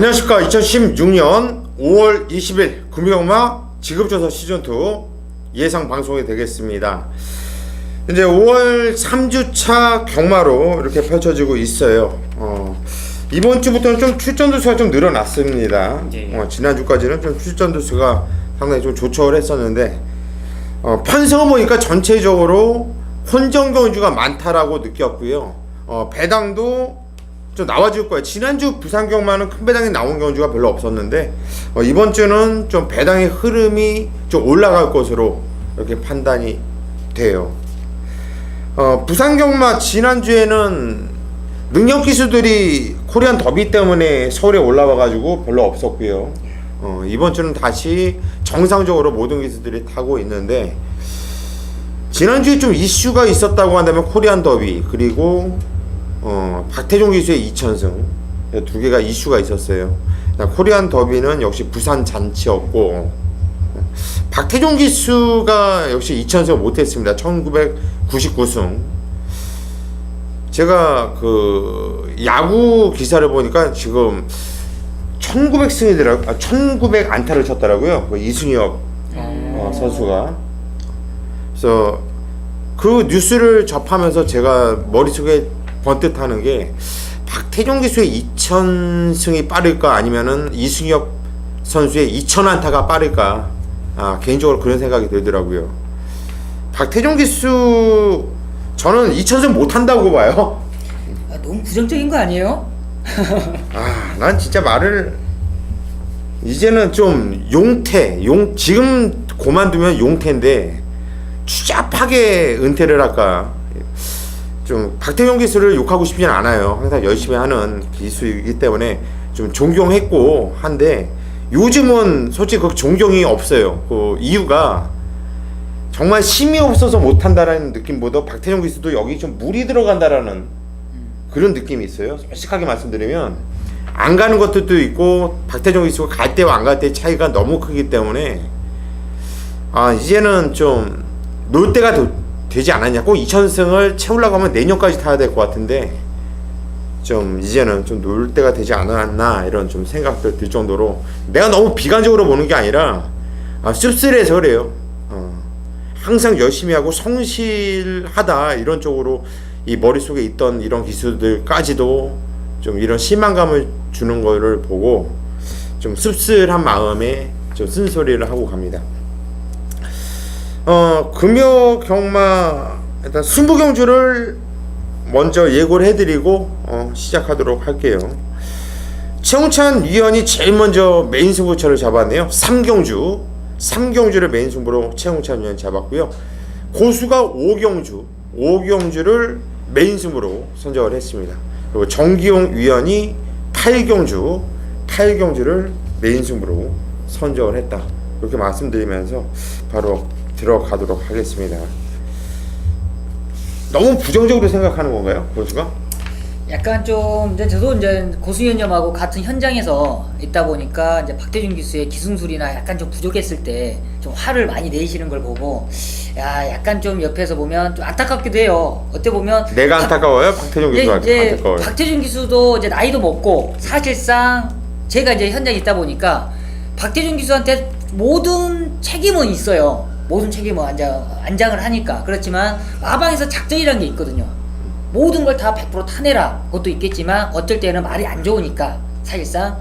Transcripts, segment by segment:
안녕하십니까. 2016년 5월 20일 금요일마 지급조사 시즌2 예상 방송이 되겠습니다. 이제 5월 3주차 경마로 이렇게 펼쳐지고 있어요. 이번 주부터는 좀 출전두 수가 좀 늘어났습니다. 지난주까지는 좀 출전두 수가 상당히 좀 조촐을 했었는데, 편성을 보니까 전체적으로 혼전 경주가 많다라고 느꼈고요. 배당도 좀 나와줄 거예요. 지난주 부산 경마는 큰 배당이 나온 경주가 별로 없었는데, 이번 주는 좀 배당의 흐름이 좀 올라갈 것으로 이렇게 판단이 돼요. 부산 경마 지난주에는 능력 기수들이 코리안 더비 때문에 서울에 올라와 가지고 별로 없었고요. 이번 주는 다시 정상적으로 모든 기수들이 타고 있는데, 지난주에 좀 이슈가 있었다고 한다면 코리안 더비, 그리고 박태종 기수의 2000승 두 개가 이슈가 있었어요. 코리안 더비는 역시 부산 잔치였고, 박태종 기수가 역시 2000승 못했습니다. 1999승. 제가 그 야구 기사를 보니까 지금 1900승이더라고요. 1900 안타를 쳤더라고요. 그 이승엽 선수가. 그래서 그 뉴스를 접하면서 제가 머릿속에 번뜩 하는 게, 박태종 기수의 2000승이 빠를까, 아니면은 이승엽 선수의 2000안타가 빠를까, 개인적으로 그런 생각이 들더라고요. 박태종 기수, 저는 2000승 못한다고 봐요. 너무 부정적인 거 아니에요? 난 진짜 말을 이제는 좀 지금 그만두면 용태인데 추잡하게 은퇴를 할까. 좀 박태종 기수를 욕하고 싶지는 않아요. 항상 열심히 하는 기수이기 때문에 좀 존경했고 한데, 요즘은 솔직히 그 존경이 없어요. 그 이유가 정말 힘이 없어서 못한다라는 느낌보다 박태종 기수도 여기 좀 물이 들어간다라는 그런 느낌이 있어요. 솔직하게 말씀드리면 안 가는 것들도 있고, 박태종 기수가 갈 때와 안 갈 때의 차이가 너무 크기 때문에 이제는 좀 놀 때가 되지 않았냐. 꼭 2000승을 채우려고 하면 내년까지 타야 될 것 같은데, 좀 이제는 좀 놀 때가 되지 않았나, 이런 좀 생각들 들 정도로, 내가 너무 비관적으로 보는 게 아니라 씁쓸해서 그래요. 항상 열심히 하고 성실하다, 이런 쪽으로 이 머릿속에 있던 이런 기수들까지도 좀 이런 실망감을 주는 거를 보고 좀 씁쓸한 마음에 좀 쓴소리를 하고 갑니다. 금요 경마 일단 승부 경주를 먼저 예고를 해드리고 시작하도록 할게요. 최웅찬 위원이 제일 먼저 메인 승부처를 잡았네요. 3경주를 메인 승부로 최웅찬 위원이 잡았고요. 고수가 5경주를 메인 승부로 선정을 했습니다. 그리고 정기용 위원이 8경주를 메인 승부로 선정을 했다. 이렇게 말씀드리면서 바로 들어가도록 하겠습니다. 너무 부정적으로 생각하는 건가요, 고수가? 약간 좀 이제 저도 이제 고수위원님하고 같은 현장에서 있다 보니까 이제 박태준 기수의 기승술이나 약간 좀 부족했을 때 좀 화를 많이 내시는 걸 보고, 약간 좀 옆에서 보면 좀 안타깝기도 해요. 어때 보면 내가 안타까워요? 박태준 기수가 안타까워요? 박태준 기수도 이제 나이도 먹고, 사실상 제가 이제 현장에 있다 보니까 박태준 기수한테 모든 책임은 있어요. 모든 책임은 안장을 하니까. 그렇지만 마방에서 작전이라는 게 있거든요. 모든 걸 다 100% 타내라, 그것도 있겠지만 어쩔 때는 말이 안 좋으니까 사실상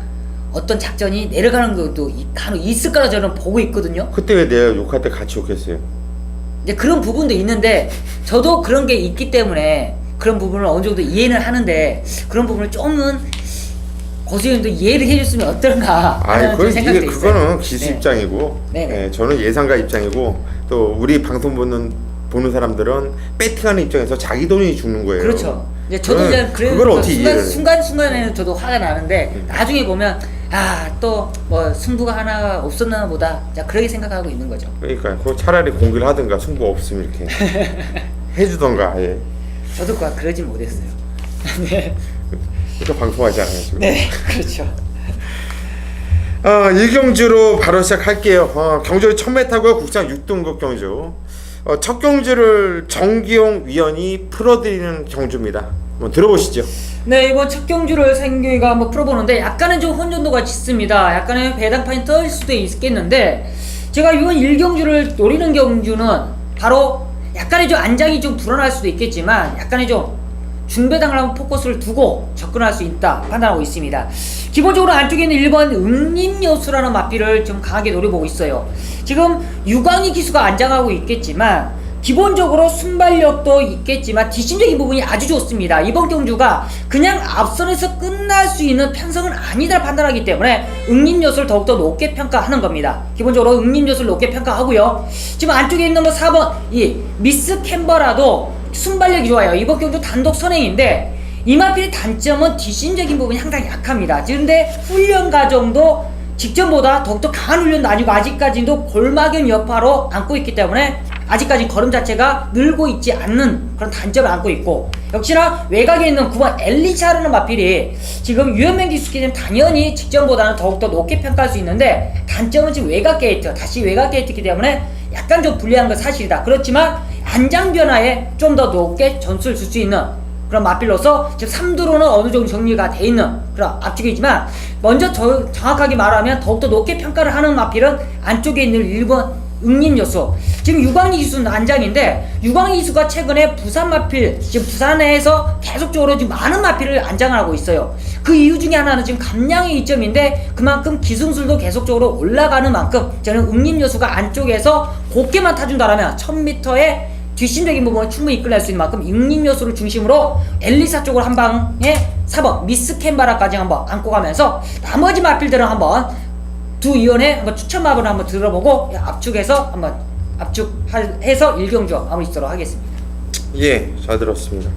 어떤 작전이 내려가는 것도 간혹 있을 거라 저는 보고 있거든요. 그때 왜 내가 욕할 때 같이 욕했어요? 이제 그런 부분도 있는데, 저도 그런 게 있기 때문에 그런 부분을 어느 정도 이해는 하는데, 그런 부분을 좀은 고수위원도 이해를 해줬으면 어떨까 하는 생각도 있어요. 그거는 기수 입장이고, 네. 저는 예상가 입장이고, 또 우리 방송 보는 사람들은 배팅하는 입장에서 자기 돈이 죽는 거예요. 그렇죠. 이제 저도 이제 그걸 어떻게 이해를 순간순간에는 저도 화가 나는데, 나중에 보면 또 뭐 승부가 하나 없었나 보다, 그렇게 생각하고 있는 거죠. 그러니까 차라리 공개를 하든가, 승부 없으면 이렇게 해주던가. 저도 그러진 못했어요. 네. 이렇게 방송하잖아요 지금. 네, 그렇죠. 1경주로 바로 시작할게요. 경주 1000m고요. 국산 6등급 경주. 첫 경주를 정기용 위원이 풀어드리는 경주입니다. 한번 들어보시죠. 네, 이번 첫 경주를 생경이가 한번 풀어보는데 약간은 좀 혼돈도가 짙습니다. 약간의 배당판이 떠일 수도 있겠는데 제가 이번 1경주를 노리는 경주는 바로 약간의 좀 안장이 좀 불안할 수도 있겠지만 약간의 좀 중배당을 한번 포커스를 두고 접근할 수 있다 판단하고 있습니다. 기본적으로 안쪽에 있는 1번 응림여수라는 마필을 좀 강하게 노려보고 있어요. 지금 유광희 기수가 안장하고 있겠지만 기본적으로 순발력도 있겠지만 뒷심적인 부분이 아주 좋습니다. 이번 경주가 그냥 앞선에서 끝날 수 있는 편성은 아니다 판단하기 때문에 응림요소를 더욱더 높게 평가하는 겁니다. 기본적으로 응림요소를 높게 평가하고요. 지금 안쪽에 있는 뭐 4번 이 미스 캔버라도 순발력이 좋아요. 이번 경주 단독 선행인데 이 마필의 단점은 뒷심적인 부분이 항상 약합니다. 그런데 훈련 과정도 직전보다 더욱더 강한 훈련도 아니고 아직까지도 골막염 여파로 안고 있기 때문에 아직까지 걸음 자체가 늘고 있지 않는 그런 단점을 안고 있고, 역시나 외곽에 있는 9번 엘리샤르는 마필이 지금 유연맹 기수기는 당연히 직전보다는 더욱더 높게 평가할 수 있는데 단점은 지금 외곽 게이트, 다시 외곽 게이트이기 때문에 약간 좀 불리한 건 사실이다. 그렇지만 안장 변화에 좀 더 높게 점수를 줄 수 있는 그런 마필로서 지금 3두로는 어느 정도 정리가 돼 있는 그런 앞쪽이지만, 먼저 정확하게 말하면 더욱더 높게 평가를 하는 마필은 안쪽에 있는 1번 응림요소. 지금 유광희 기수는 안장인데 유광희 기수가 최근에 부산 마필, 지금 부산에서 계속적으로 지금 많은 마필을 안장을 하고 있어요. 그 이유 중에 하나는 지금 감량의 이점인데 그만큼 기승술도 계속적으로 올라가는 만큼 저는 응림요소가 안쪽에서 곱게만 타준다라면 1000m의 뒷심적인 부분을 충분히 이끌어낼 수 있는 만큼 응림요소를 중심으로 엘리사 쪽으로 한 방에 4번 미스 캔바라까지 한번 안고 가면서 나머지 마필들은 한번 두 위원회 한번 추천마블을 한번 들어보고 압축해서 한번 압축해서 1경주 마무리 짓도록 하겠습니다. 예, 잘 들었습니다.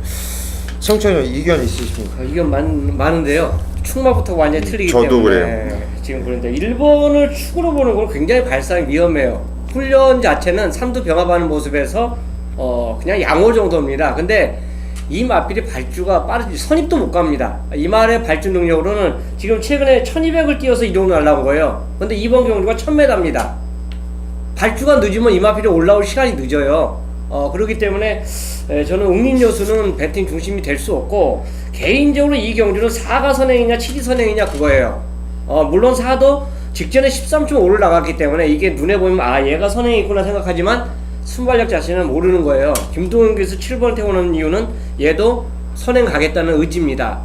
성천이 이견 있으십니까? 이건 많은데요. 축마부터 완전히 틀리기 저도 때문에 그래요. 지금 그런데 1번을 축으로 보는 건 굉장히 발상이 위험해요. 훈련 자체는 삼두 병합하는 모습에서 그냥 양호 정도입니다. 근데 이 마필이 발주가 빠르지 선입도 못 갑니다. 이 말의 발주 능력으로는 지금 최근에 1200을 뛰어서 이 정도 날라온 거예요. 근데 이번 경주가 1000m입니다. 발주가 늦으면 이 마필이 올라올 시간이 늦어요. 그렇기 때문에 저는 응림요수는 배팅 중심이 될 수 없고, 개인적으로 이 경주는 4가 선행이냐 7이 선행이냐 그거예요. 물론 4도 직전에 13.5를 나갔기 때문에 이게 눈에 보이면 아 얘가 선행이 있구나 생각하지만 순발력 자체는 모르는 거예요. 김동현 교수 7번 태우는 이유는 얘도 선행 가겠다는 의지입니다.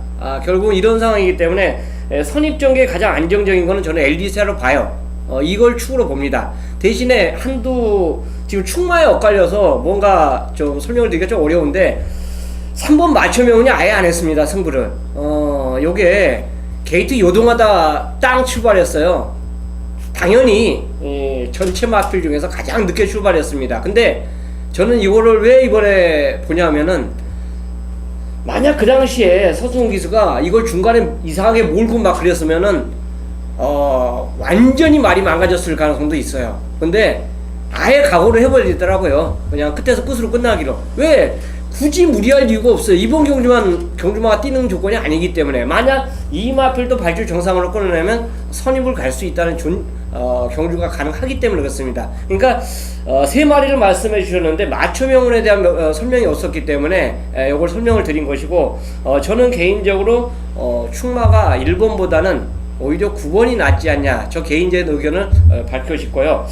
결국은 이런 상황이기 때문에 선입전개에 가장 안정적인 거는 저는 엘리사로 봐요. 이걸 축으로 봅니다. 대신에 한두 지금 축마에 엇갈려서 뭔가 좀 설명을 드리기가 좀 어려운데 3번 맞춤형은 아예 안 했습니다. 승부를 요게 게이트 요동하다 땅 출발했어요. 당연히 전체 마필 중에서 가장 늦게 출발했습니다. 근데 저는 이거를 왜 이번에 보냐면은 만약 그 당시에 서승훈 기수가 이걸 중간에 이상하게 몰고 막 그랬으면은 완전히 말이 망가졌을 가능성도 있어요. 근데 아예 각오를 해버리더라고요. 그냥 끝에서 끝으로 끝나기로. 왜 굳이 무리할 이유가 없어요. 이번 경주마가 뛰는 조건이 아니기 때문에. 만약 이 마필도 발주 정상으로 끊어내면 선입을 갈 수 있다는 경주가 가능하기 때문에 그렇습니다. 그러니까 세 마리를 말씀해 주셨는데 맞춤형에 대한 설명이 없었기 때문에 이걸 설명을 드린 것이고, 저는 개인적으로 축마가 1번보다는 오히려 9번이 낫지 않냐, 저 개인적인 의견을 밝혀 싶고요.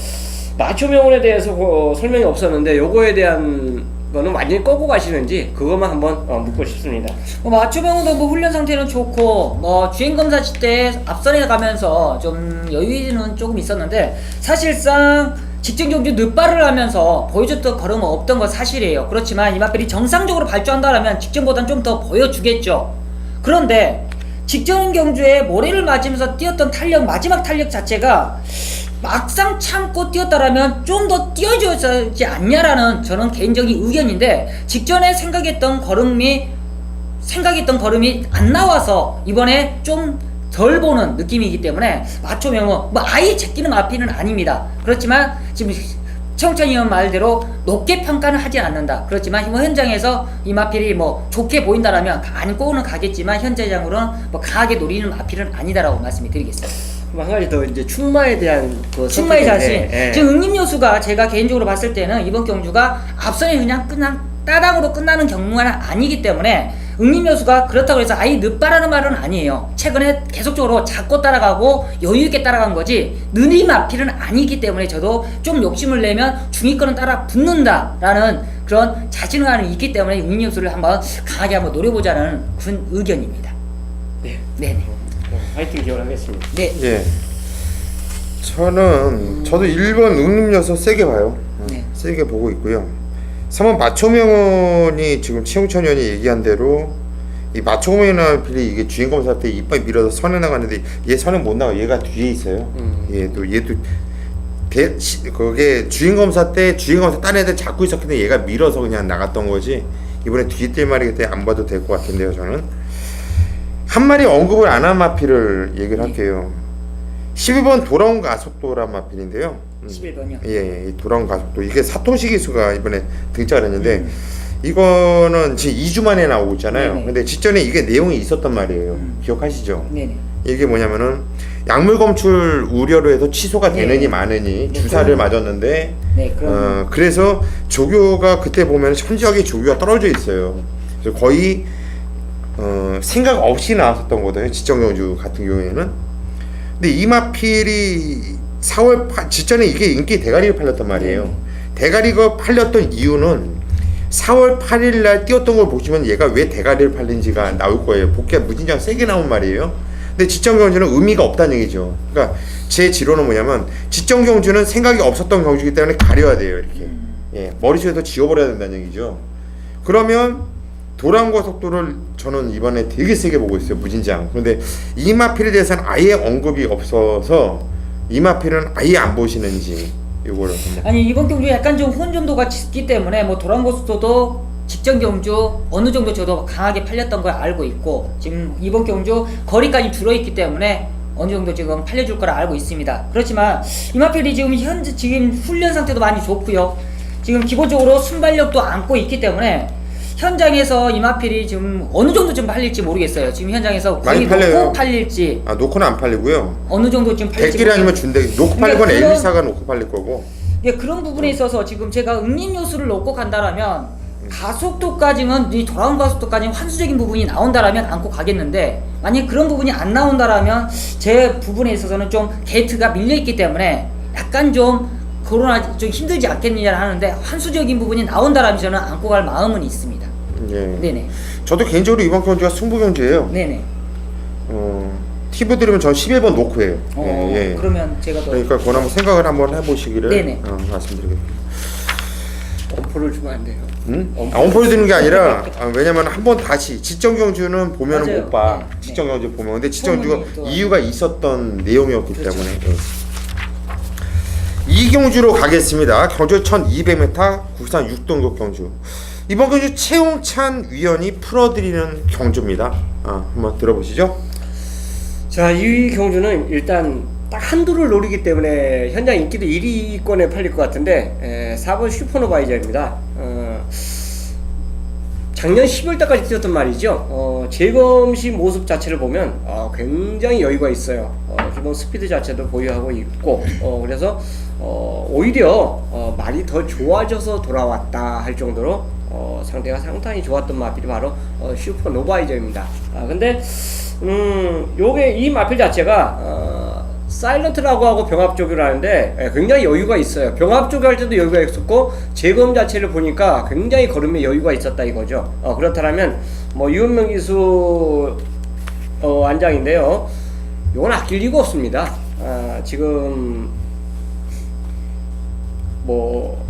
맞춤형에 대해서 설명이 없었는데 요거에 대한 거는 완전히 꺼고 가시는지 그것만 한번 묻고 싶습니다. 맞춤형도 뭐 훈련 상태는 좋고 뭐 주행 검사 때 앞선에 가면서 좀 여유는 조금 있었는데, 사실상 직전 경주 늦발을 하면서 보여줬던 걸음은 없던 건 사실이에요. 그렇지만 이 마필이 정상적으로 발주한다면 직전보다는 좀 더 보여주겠죠. 그런데 직전 경주에 모래를 맞으면서 뛰었던 탄력, 마지막 탄력 자체가 막상 참고 뛰었다라면 좀 더 뛰어줘야지 않냐라는 저는 개인적인 의견인데, 직전에 생각했던 걸음이 안 나와서 이번에 좀 덜 보는 느낌이기 때문에 맞춤형은 뭐 아예 제끼는 마필은 아닙니다. 그렇지만 지금 청천이 형 말대로 높게 평가는 하지 않는다. 그렇지만 뭐 현장에서 이 마필이 뭐 좋게 보인다라면 안고는 가겠지만 현재장으로는 뭐 강하게 노리는 마필은 아니다라고 말씀을 드리겠습니다. 한 가지 더 이제 축마에 대한 축마의 자신. 예. 지금 응림요수가 제가 개인적으로 봤을 때는 이번 경주가 앞선에 그냥 따닥으로 끝나는 경우는 아니기 때문에 응립요수가 그렇다고 해서 아예 늦바라는 말은 아니에요. 최근에 계속적으로 작고 따라가고 여유있게 따라간 거지 느림 마필은 아니기 때문에 저도 좀 욕심을 내면 중위권은 따라 붙는다라는 그런 자신감이 있기 때문에 응립요수를 한번 강하게 한번 노려보자는 그런 의견입니다. 네. 네네. 화이팅 기원하겠습니다. 네. 예. 저도 1번 응립요소 세게 봐요. 네. 세게 보고 있고요. 3번 마초명원이 지금 최용천 의원이 얘기한 대로 이 마초명원 필이 이게 주행검사 때 이빨 밀어서 선에 나가는데 얘 선에 못 나가. 얘가 뒤에 있어요. 얘도 그게 주행검사 때 주행검사 딴 애들 잡고 있었기 때문에 얘가 밀어서 그냥 나갔던 거지. 이번에 뒤에 뛸 말이기 때문에 안 봐도 될 것 같은데요. 저는 한 마리 언급을 안 한 마필을 얘기를 할게요. 12번 돌아온 가속도란 마필인데요. 11번이요. 예, 이 돌아온 가속도 이게 사토시 기수가 이번에 등장을 했는데 이거는 지금 2주 만에 나오고 있잖아요. 네네. 근데 직전에 이게 내용이 있었단 말이에요. 기억하시죠? 네네. 이게 뭐냐면은 약물 검출 우려로 해서 취소가 되느니 네. 마느니 네, 주사를 그럼- 맞았는데 네, 그럼 그래서 조교가 그때 보면 현저하게 조교가 떨어져 있어요. 그래서 거의 생각 없이 나왔었던 거거든요. 지정경주 같은 경우에는. 근데 이마필이 4월 8 직전에 이게 인기 대가리를 팔렸단 말이에요. 네. 대가리가 팔렸던 이유는 4월 8일 날 뛰었던 걸 보시면 얘가 왜 대가리를 팔린지가 나올 거예요. 복귀가 무진장 세게 나온 말이에요. 근데 지정경주는 의미가 없다는 얘기죠. 그러니까 제 지론은 뭐냐면 지정경주는 생각이 없었던 경주이기 때문에 가려야 돼요. 이렇게 예, 머릿속에서 지워버려야 된다는 얘기죠. 그러면 도란 고속도를 저는 이번에 되게 세게 보고 있어요. 무진장. 그런데 이마필에 대해서는 아예 언급이 없어서 이마필은 아예 안 보시는지 이거를 한번. 아니 이번 경주 약간 좀 혼전도가 짙기 때문에 뭐 도란고속도도 직전 경주 어느 정도 저도 강하게 팔렸던 걸 알고 있고 지금 이번 경주 거리까지 줄어있기 때문에 어느 정도 지금 팔려줄 거라 알고 있습니다. 그렇지만 이마필이 지금 현재 지금 훈련 상태도 많이 좋고요. 지금 기본적으로 순발력도 안고 있기 때문에 현장에서 이마필이 지금 어느 정도 좀 팔릴지 모르겠어요. 지금 현장에서 많이 거의 팔려요. 놓고 팔릴지 놓고는 안 팔리고요. 어느 정도 지금 팔릴지 대길이 아니면 준대. 놓고 팔릴 건 그러니까 엘리사가 놓고 팔릴 거고. 예, 그런 부분에 있어서 지금 제가 응립요수를 놓고 간다라면 가속도까지는 이 돌아온 가속도까지는 환수적인 부분이 나온다라면 안고 가겠는데 만약 그런 부분이 안 나온다라면 제 부분에 있어서는 좀 게이트가 밀려있기 때문에 약간 좀 코로나 좀 힘들지 않겠느냐 하는데 환수적인 부분이 나온다라면 저는 안고 갈 마음은 있습니다. 예. 네네. 저도 개인적으로 이번 경주가 승부 경주예요. 네네. 팁을 드리면 전 11번 놓고예요. 예. 그러면 제가 더 그러니까 그건 한번 생각을 한번 해보시기를 네네. 말씀드리겠습니다. 엄포를 주면 안 돼요. 엄포를 드는 게 아니라 왜냐면 한번 다시 직전 경주는 보면은 맞아요. 못 봐. 네, 직전 경주 보면 근데 직전 경주가 소문이 또- 이유가 있었던 내용이었기 그렇죠. 때문에 이 경주로 가겠습니다. 경주 1200m 국산 6등급 경주. 이번 경주 최용찬 위원이 풀어드리는 경주입니다. 한번 들어보시죠. 자, 이 경주는 일단 딱 한두를 노리기 때문에 현장 인기도 1위권에 팔릴 것 같은데 4번 슈퍼노바이저입니다. 작년 10월 달까지 뛰었던 말이죠. 재검시 모습 자체를 보면 굉장히 여유가 있어요. 기본 스피드 자체도 보유하고 있고 그래서 오히려 말이 더 좋아져서 돌아왔다 할 정도로 상대가 상당히 좋았던 마필이 바로 슈퍼노바이저입니다. 근데 요게 이 마필 자체가 사일런트라고 하고 병합조교를 하는데 굉장히 여유가 있어요. 병합조교 할 때도 여유가 있었고 재검 자체를 보니까 굉장히 걸음에 여유가 있었다 이거죠. 그렇다면 뭐 유은명 기수 안장인데요. 요건 아낄 이유가 없습니다. 지금 뭐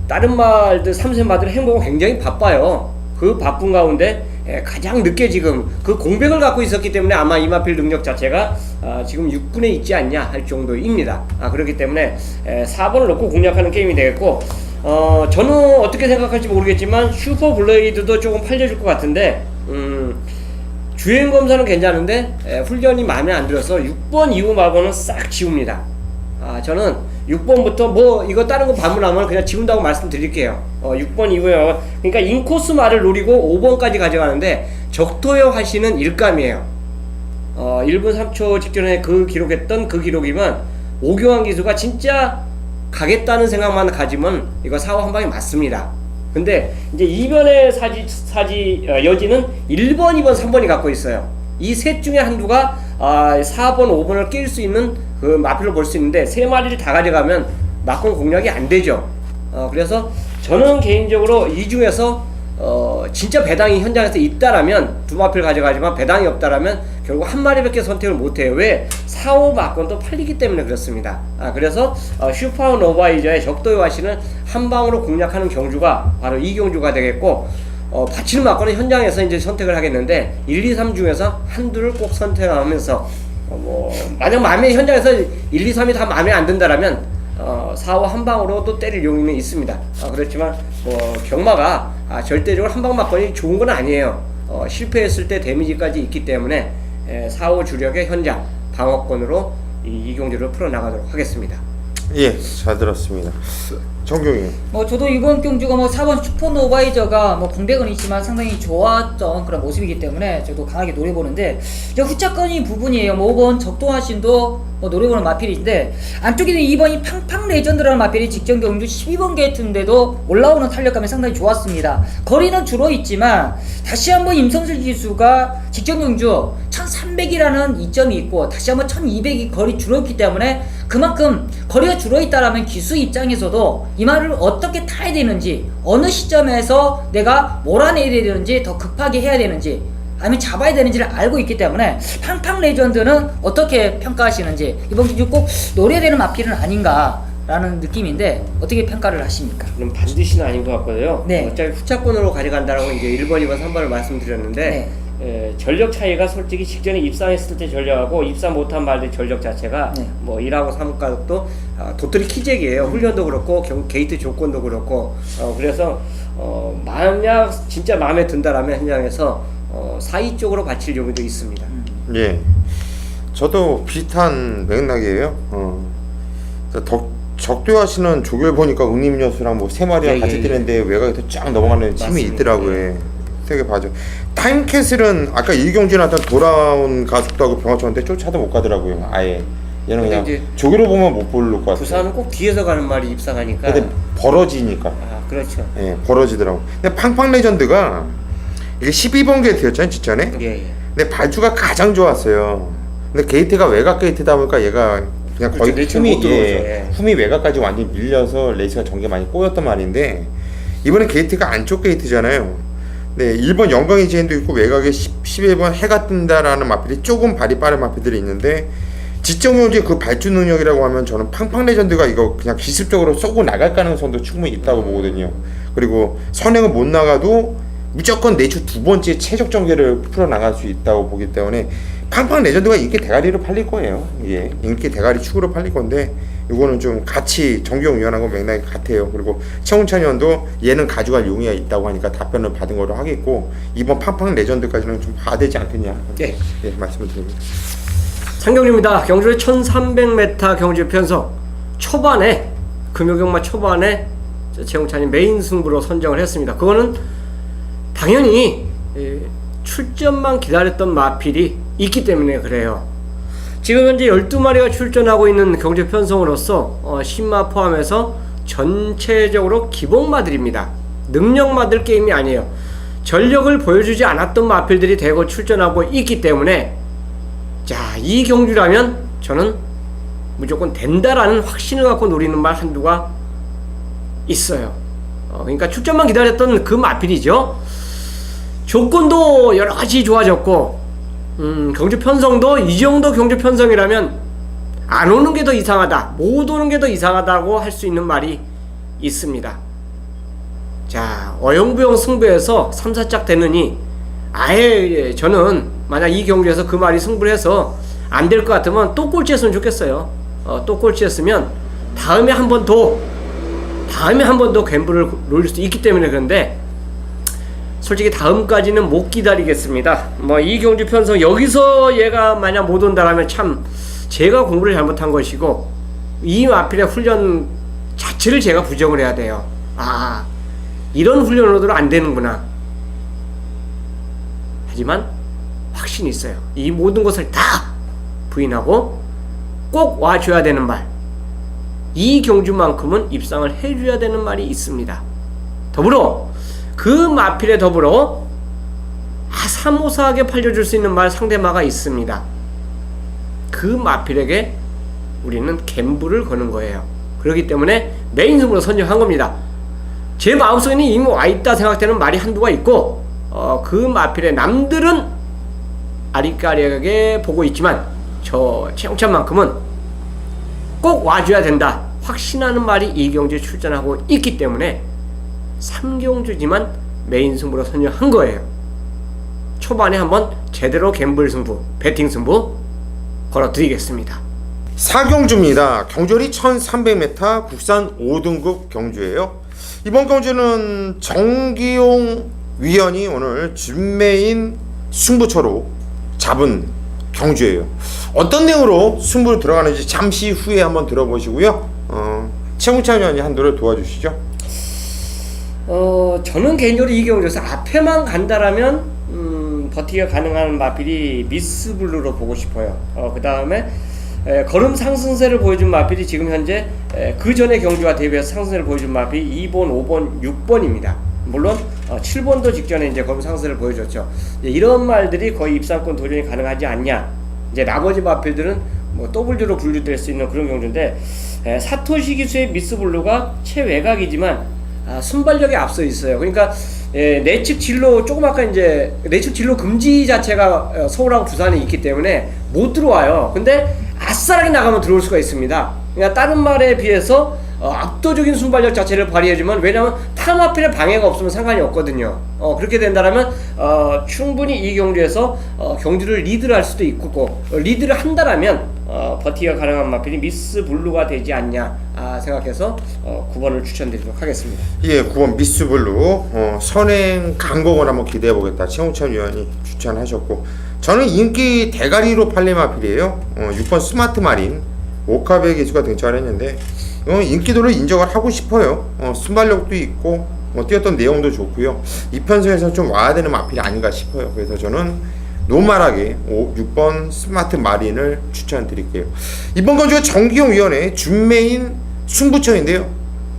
다른 말들 3세 마들 행보가 굉장히 바빠요. 그 바쁜 가운데 가장 늦게 지금 그 공백을 갖고 있었기 때문에 아마 이마필 능력 자체가 지금 6분에 있지 않냐 할 정도입니다. 그렇기 때문에 4번을 놓고 공략하는 게임이 되겠고 저는 어떻게 생각할지 모르겠지만 슈퍼 블레이드도 조금 팔려줄 것 같은데 주행 검사는 괜찮은데 훈련이 마음에 안 들어서 6번 이후 말고는 싹 지웁니다. 저는 6번부터 뭐 이거 다른 거 반문하면 그냥 지운다고 말씀드릴게요. 6번 이후에 그러니까 인코스 말을 노리고 5번까지 가져가는데 적토역 하시는 일감이에요. 1분 3초 직전에 기록했던 그 기록이면 오교환 기수가 진짜 가겠다는 생각만 가지면 이거 4호 한 방에 맞습니다. 근데 이제 이변의 여지는 1번, 2번, 3번이 갖고 있어요. 이 셋 중에 한두가 4번, 5번을 낄 수 있는 그 마필로 볼 수 있는데 세 마리를 다 가져가면 막공 공략이 안 되죠. 그래서 저는 개인적으로 이 중에서 진짜 배당이 현장에서 있다라면 두 마필 가져가지만 배당이 없다라면 결국 한 마리밖에 선택을 못해요. 왜? 4, 5 막건도 팔리기 때문에 그렇습니다. 그래서 슈퍼노바이저의 적도의 와시는 한 방으로 공략하는 경주가 바로 이 경주가 되겠고, 받치는 막건은 현장에서 이제 선택을 하겠는데 1, 2, 3 중에서 한두를 꼭 선택하면서 만약 마음에 현장에서 1, 2, 3이 다 마음에 안 든다라면 4, 5 한 방으로도 때릴 용의는 있습니다. 그렇지만 경마가 절대적으로 한 방 막건이 좋은 건 아니에요. 실패했을 때 데미지까지 있기 때문에 4, 5 주력의 현장 방어권으로 이 경주를 풀어나가도록 하겠습니다. 예, 잘 들었습니다. 정경이. 저도 이번 경주가 4번 슈퍼노바이저가 공백은 있지만 상당히 좋았던 그런 모습이기 때문에 저도 강하게 노려보는데, 이제 후차권이 부분이에요. 5번 적동하신도 노려보는 마필인데, 안쪽에는 2번이 팡팡 레전드라는 마필이 직전 경주 12번 게이트인데도 올라오는 탄력감이 상당히 좋았습니다. 거리는 줄어 있지만 다시 한번 임성슬 기수가 직전 경주 1300이라는 이점이 있고 다시 한번 1200이 거리 줄었기 때문에 그만큼 거리가 줄어있다라면 기수 입장에서도 이 말을 어떻게 타야 되는지, 어느 시점에서 내가 몰아내야 되는지, 더 급하게 해야 되는지, 아니면 잡아야 되는지를 알고 있기 때문에 팡팡 레전드는 어떻게 평가하시는지, 이번 기준 꼭 노려야 되는 마필은 아닌가 라는 느낌인데 어떻게 평가를 하십니까? 그럼 반드시는 아닌 것 같고요. 네. 어차피 후차권으로 가져간다라고 이제 1번, 2번, 3번을 말씀드렸는데, 네. 전력 차이가 솔직히 직전에 입상했을 때 전력하고 입상 못한 말들 전력 자체가 네. 1하고 3가도 도토리 키재기예요. 훈련도 그렇고 게이트 조건도 그렇고, 그래서 만약 진짜 마음에 든다라면 현장에서 4위 쪽으로 받칠 용의도 있습니다. 예, 저도 비슷한 맥락이에요. 적도하시는 조결 보니까 응립여수랑 3마리랑 같이 뛰는데 외곽에서 쫙 넘어가는 팀이 맞습니다. 있더라고요. 예. 되게 봐줘. 타임캐슬은 아까 이경준 나왔던 돌아온 가속도 하고 병화쳤는데 쫓아도 못 가더라고요. 아예. 얘는 그냥 이제 조결로 보면 못 볼 것 같아요. 부산은 꼭 뒤에서 가는 말이 입상하니까. 근데 벌어지니까. 그렇죠. 예, 벌어지더라고. 근데 팡팡 레전드가 이게 12번 게이트였잖아요, 직전에. 예. 근데 발주가 가장 좋았어요. 근데 게이트가 외곽 게이트다 보니까 얘가 그냥 거의 그렇죠. 흠이, 못 들어오죠. 예. 흠이 외곽까지 완전히 밀려서 레이스가 전개 많이 꼬였단 말인데, 이번에 게이트가 안쪽 게이트잖아요. 네, 1번 영광의 제인도 있고 외곽에 11번 해가 뜬다라는 마필이 조금 발이 빠른 마필들이 있는데, 지정용지의 그 발주 능력이라고 하면 저는 팡팡 레전드가 이거 그냥 기습적으로 쏘고 나갈 가능성도 충분히 있다고 보거든요. 그리고 선행은 못 나가도 무조건 내주 두 번째 최적 전개를 풀어 나갈 수 있다고 보기 때문에 팡팡 레전드가 인기 대가리로 팔릴 거예요. 예, 인기 대가리 축으로 팔릴 건데, 이거는 좀 같이 정경 위원하고 맥락이 같아요. 그리고 최훈찬 의원도 얘는 가져갈 용의가 있다고 하니까 답변을 받은 거로 하겠고, 이번 팡팡 레전드까지는 좀 봐야 되지 않겠냐. 예. 예, 말씀을 드립니다. 상경입니다. 경주의 1300m 경주 편성 초반에, 금요경마 초반에 최홍찬이 메인 승부로 선정을 했습니다. 그거는 당연히 출전만 기다렸던 마필이 있기 때문에 그래요. 지금 현재 12마리가 출전하고 있는 경주 편성으로서 신마 포함해서 전체적으로 기복마들입니다. 능력마들 게임이 아니에요. 전력을 보여주지 않았던 마필들이 대거 출전하고 있기 때문에, 자, 이 경주라면 저는 무조건 된다라는 확신을 갖고 노리는 말 한두가 있어요. 그러니까 출전만 기다렸던 그 마필이죠. 조건도 여러가지 좋아졌고, 경주 편성도 이 정도 경주 편성이라면 안 오는 게 더 이상하다, 못 오는 게 더 이상하다고 할 수 있는 말이 있습니다. 자, 어영부영 승부에서 3, 4짝 되느니, 아예 저는 만약 이 경주에서 그 말이 승부를 해서 안 될 것 같으면 또 꼴찌했으면 좋겠어요. 또 꼴찌했으면 다음에 한 번 더 갬블을 놀릴 수도 있기 때문에. 그런데 솔직히 다음까지는 못 기다리겠습니다. 이 경주 편성 여기서 얘가 만약 못 온다라면 참 제가 공부를 잘못한 것이고, 이 마필의 훈련 자체를 제가 부정을 해야 돼요. 이런 훈련으로도 안 되는구나. 하지만 확신이 있어요. 이 모든 것을 다 부인하고 꼭 와줘야 되는 말, 이 경주만큼은 입상을 해줘야 되는 말이 있습니다. 더불어 그 마필에 더불어 아사모사하게 팔려줄 수 있는 말 상대마가 있습니다. 그 마필에게 우리는 갬블을 거는 거예요. 그렇기 때문에 메인 승부로 선정한 겁니다. 제 마음속에는 이미 와있다 생각되는 말이 한두가 있고 그 마필에 남들은 아리까리하게 보고 있지만 저 최영찬만큼은 꼭 와줘야 된다 확신하는 말이 이경주에 출전하고 있기 때문에 3경주지만 메인 승부로 선정한 거예요. 초반에 한번 제대로 갬블 승부, 배팅 승부 걸어드리겠습니다. 4경주입니다. 경주리 1300m 국산 5등급 경주예요. 이번 경주는 정기용 위원이 오늘 준메인 승부처로 잡은 경주예요. 어떤 내용으로 승부로 들어가는지 잠시 후에 한번 들어보시고요. 최웅찬 위원이 한도를 도와주시죠. 저는 개인적으로 이 경주에서 앞에만 간다라면 버티기가 가능한 마필이 미스블루로 보고 싶어요. 그 다음에 걸음 상승세를 보여준 마필이 지금 현재 그 전에 경주와 대비해서 상승세를 보여준 마필이 2번, 5번, 6번입니다. 물론 7번도 직전에 이제 걸음 상승세를 보여줬죠. 이런 말들이 거의 입상권 도전이 가능하지 않냐. 이제 나머지 마필들은 뭐 W로 분류될 수 있는 그런 경주인데 사토시 기수의 미스블루가 최외곽이지만 순발력에 앞서 있어요. 그러니까 내측 진로 조금 아까 이제 내측 진로 금지 자체가 서울하고 부산에 있기 때문에 못 들어와요. 근데 아싸라게 나가면 들어올 수가 있습니다. 그러니까 다른 말에 비해서 압도적인 순발력 자체를 발휘해주면, 왜냐하면 타마필의 방해가 없으면 상관이 없거든요. 그렇게 된다면 충분히 이 경주에서 경주를 리드를 할 수도 있고, 리드를 한다라면 버티기가 가능한 마필이 미스 블루가 되지 않냐 생각해서 9번을 추천드리도록 하겠습니다. 예, 9번 미스 블루 선행 강공을 한번 기대해 보겠다. 최홍찬 위원이 추천하셨고, 저는 인기 대가리로 팔린 마필이에요. 6번 스마트 마린 오카베 기수가 등장을 했는데 인기도를 인정을 하고 싶어요. 순발력도 있고 뛰었던 내용도 좋고요. 이 편성에서 좀 와야 되는 마필이 아닌가 싶어요. 그래서 저는 노멀하게 6번 스마트 마린을 추천드릴게요. 이번 건주가 정기용 위원회 준메인 승부처인데요.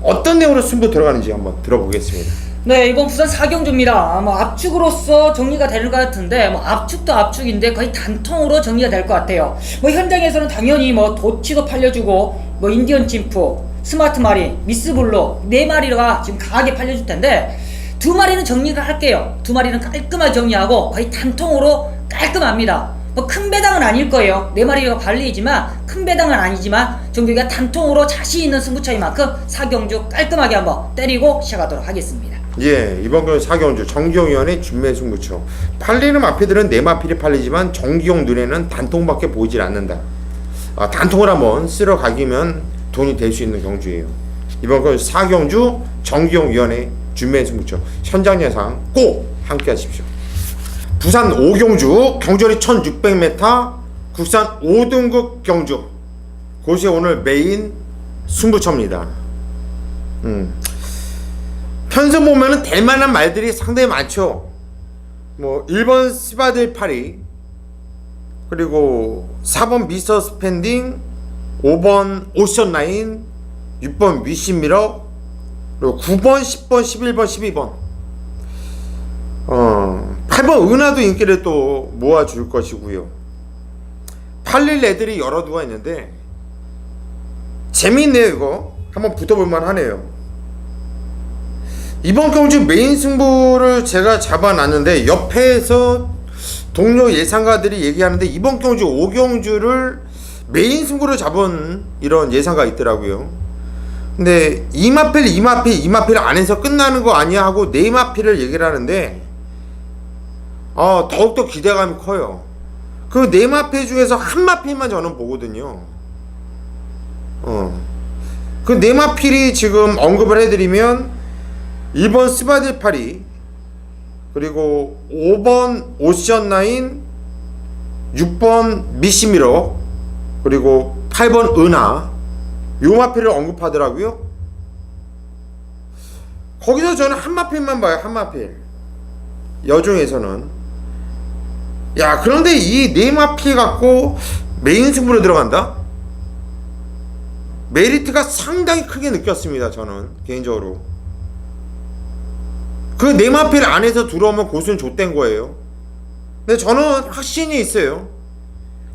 어떤 내용으로 승부 들어가는지 한번 들어보겠습니다. 네, 이번 부산 4경주입니다. 뭐 압축으로서 정리가 되는 것 같은데, 뭐 압축도 압축인데 거의 단통으로 정리가 될 것 같아요. 뭐 현장에서는 당연히 뭐 도치도 팔려주고, 뭐 인디언 찜프, 스마트 마린, 미스블루 4마리가 지금 강하게 팔려줄 텐데, 2마리는 정리를 할게요. 2마리는 깔끔하게 정리하고 거의 단통으로 깔끔합니다. 뭐 큰 배당은 아닐 거예요. 4마리가 발리지만 큰 배당은 아니지만 정규가 단통으로 자신 있는 승부처인 만큼 4경주 깔끔하게 한번 때리고 시작하도록 하겠습니다. 예, 이번 건 4경주 정기용 위원회 준메인 승부처. 팔리는 마필들은 4마필이 팔리지만 정기용 눈에는 단통밖에 보이질 않는다. 단통을 한번 쓸어 가기면 돈이 될 수 있는 경주예요. 이번 건 4경주 정기용 위원회 준메인 승부처. 현장 예상 꼭 함께 하십시오. 부산 5경주 경주리 1600m 국산 5등급 경주. 곳이 오늘 메인 승부처입니다. 편성 보면은 될 만한 말들이 상당히 많죠. 뭐 1번 스바들 파리, 그리고 4번 미스터 스펜딩, 5번 오션 라인, 6번 위시 미러, 그리고 9번, 10번, 11번, 12번. 8번 은하도 인기를 또 모아줄 것이고요. 팔릴 애들이 여러 두가 있는데 재미있네요. 이거 한번 붙어볼만 하네요. 이번 경주 메인 승부를 제가 잡아놨는데 옆에서 동료 예상가들이 얘기하는데 이번 경주 5경주를 메인 승부로 잡은 이런 예상가 있더라고요. 근데 2마필 안에서 끝나는 거 아니야 하고 4마필을 얘기를 하는데 더욱더 기대감이 커요. 그 4마필 중에서 한 마필만 저는 보거든요. 그 4마필이 지금 언급을 해드리면 1번 스바딜 파리, 그리고 5번 오션라인, 6번 미시미러, 그리고 8번 은하, 요 마필을 언급하더라고요. 거기서 저는 한 마필만 봐요. 한 마필 여중에서는. 야, 그런데 이 4마필 갖고 메인 승부로 들어간다? 메리트가 상당히 크게 느꼈습니다. 저는 개인적으로. 그 네마필 안에서 들어오면 고수는 좆된 거예요. 근데 저는 확신이 있어요.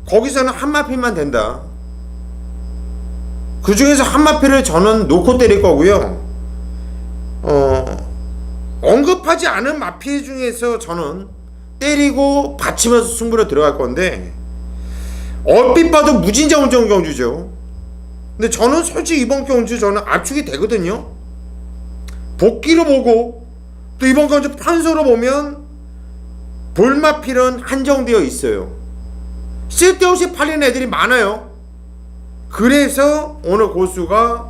거기서는 한 마필만 된다. 그 중에서 한 마필을 저는 놓고 때릴 거고요. 언급하지 않은 마필 중에서 저는 때리고 받치면서 승부로 들어갈 건데, 얼핏 봐도 무진자 운전 경주죠. 근데 저는 솔직히 이번 경주 저는 압축이 되거든요. 복귀로 보고 또 이번 경주 판소로 보면 볼마필은 한정되어 있어요. 쓸데없이 팔리는 애들이 많아요. 그래서 오늘 고수가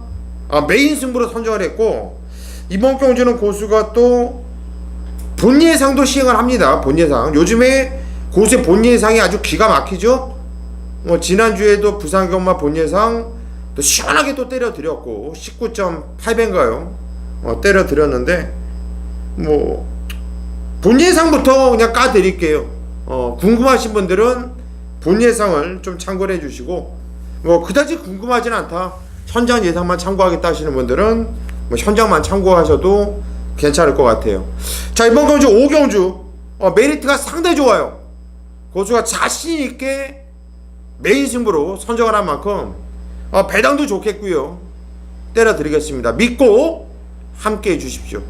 메인 승부로 선정을 했고, 이번 경주는 고수가 또 본예상도 시행을 합니다. 본예상. 요즘에 고수의 본예상이 아주 기가 막히죠. 지난주에도 부산경마 본예상 또 시원하게 또 때려드렸고 19.8배인가요? 때려드렸는데 본예상부터 그냥 까드릴게요. 궁금하신 분들은 본예상을 좀 참고를 해주시고, 그다지 궁금하진 않다, 현장 예상만 참고하겠다 하시는 분들은 현장만 참고하셔도 괜찮을 것 같아요. 자, 이번 경주 5경주 메리트가 상당히 좋아요. 고수가 자신있게 메인 승부로 선정을 한 만큼 배당도 좋겠고요. 때려드리겠습니다. 믿고 함께 해주십시오.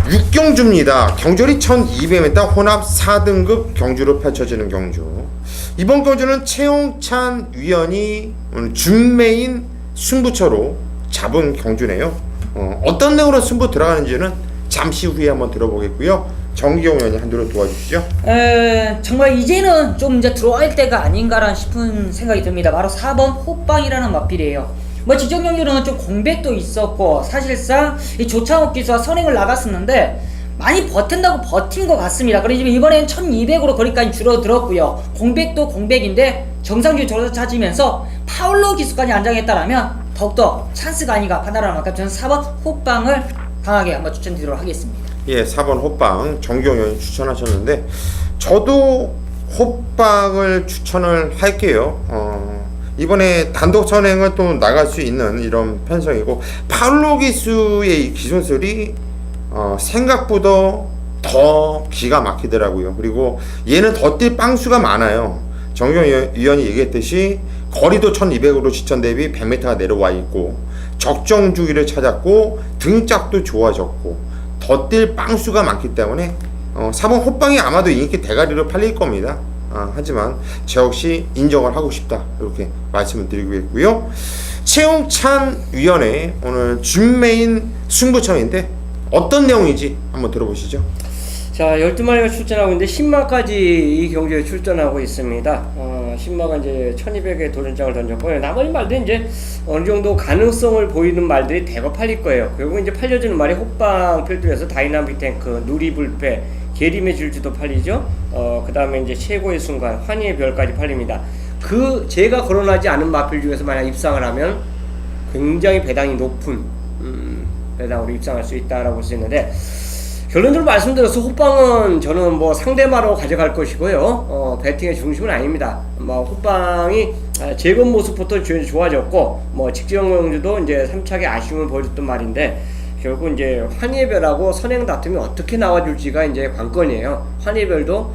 6경주입니다. 경주리 1200m 혼합 4등급 경주로 펼쳐지는 경주. 이번 경주는 최용찬 위원이 오늘 준메인 승부처로 잡은 경주네요. 어떤 내용으로 승부 들어가는지는 잠시 후에 한번 들어보겠고요. 정기용 의원이 한두로 도와주시죠. 정말 이제는 좀 이제 들어갈 때가 아닌가라는 싶은 생각이 듭니다. 바로 4번 호빵이라는 마필이에요. 지정 경주는 좀 공백도 있었고, 사실상 이 조창욱 기수와 선행을 나갔었는데 많이 버틴다고 버틴 것 같습니다. 그래서 이번엔 1200으로 거리까지 줄어들었고요. 공백도 공백인데 정상주의 조사 찾으면서 파울로 기수까지 안정했다라면 더욱더 찬스가 아닌가 판단하는 만큼 저는 4번 호빵을 강하게 한번 추천드리도록 하겠습니다. 예, 4번 호빵 정기용 의원이 추천하셨는데 저도 호빵을 추천을 할게요. 이번에 단독 선행을 또 나갈 수 있는 이런 편성이고, 파울로 기수의 기술이 생각보다 더 기가 막히더라고요. 그리고 얘는 더 뛸 빵수가 많아요. 정기용 의원이 얘기했듯이 거리도 1200으로 지천 대비 100m가 내려와 있고, 적정 주기를 찾았고, 등짝도 좋아졌고, 더 뛸 빵수가 많기 때문에 4번 호빵이 아마도 인기 대가리로 팔릴 겁니다. 하지만 저 역시 인정을 하고 싶다, 이렇게 말씀을 드리겠고요. 최용찬 위원의 오늘 준메인 승부처인데 어떤 내용인지 한번 들어보시죠. 자, 12마리가 출전하고 있는데 10마까지 이 경기에 출전하고 있습니다. 10마가 이제 1200의 도전장을 던졌고요. 나머지 말들이 이제 어느 정도 가능성을 보이는 말들이 대거 팔릴 거예요. 결국 이제 팔려주는 말이 호빵 필두에서 다이나믹 탱크, 누리불패, 계림의 질주도 팔리죠. 그 다음에 이제 최고의 순간, 환희의 별까지 팔립니다. 제가 거론하지 않은 마필 중에서 만약 입상을 하면 굉장히 배당이 높은 배당으로 입상할 수 있다라고 볼 수 있는데, 결론적으로 말씀드려서 호빵은 저는 상대마로 가져갈 것이고요. 배팅의 중심은 아닙니다. 호빵이 재건 모습부터 좋아졌고, 직전 경주도 이제 3차게 아쉬움을 보여줬던 말인데, 결국 이제 환희별하고 선행 다툼이 어떻게 나와줄지가 이제 관건이에요. 환희별도